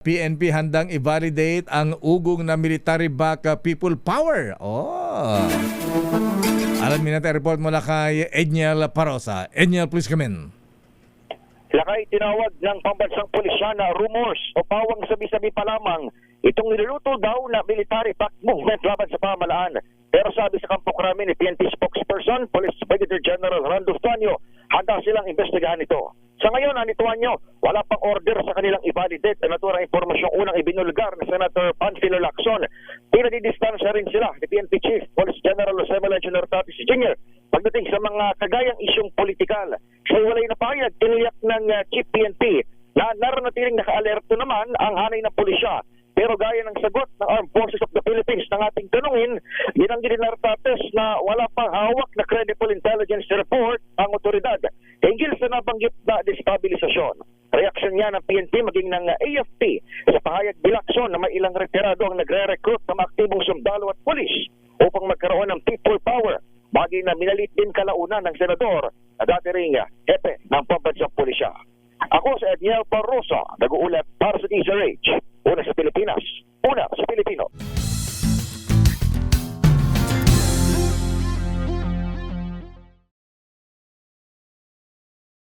PNP handang i-validate ang ugong na military back people power. Alamin natin report mula kay Edniel Parosa. Edniel, please come in. Lakay tinawag ng pambansang pulisya na rumors o pawang sabi-sabi pa lamang itong niluluto daw na military back movement laban sa pamahalaan. Pero sabi sa Kampo Krami ni PNP spokesperson, Police Brigadier General Randolph Tanyo, handa silang investigahan ito. Sa ngayon, anituan nyo, wala pang order sa kanilang i-validate ang naturang impormasyong unang ibinulgar ni Senator Panfilo Lacson. Pinadidistansya rin sila ni PNP Chief Police General Jose Malencio Tatis Jr. pagdating sa mga kagayang isyong politikal. Siya'y walay na payag, tiniyak ng Chief PNP na naranatiling naka-alerto naman ang hanay ng pulisya. Pero gaya ng sagot ng Armed Forces of the Philippines ng ating tanungin, binanggit ni Nartates na wala pang hawak na credible intelligence report ang otoridad hinggil sa nabanggit na destabilisasyon. Reaksyon niya ng PNP maging ng AFP sa pahayag ni Lacson na may ilang retirado ang nagre-recruit ng aktibong sundalo at pulis upang magkaroon ng people power, bagay na minalit din kalaunan ng senador na dati ring hepe ng pambansang pulisya. Ako sa Edniel Parosa, nag-uulat para sa DZRH.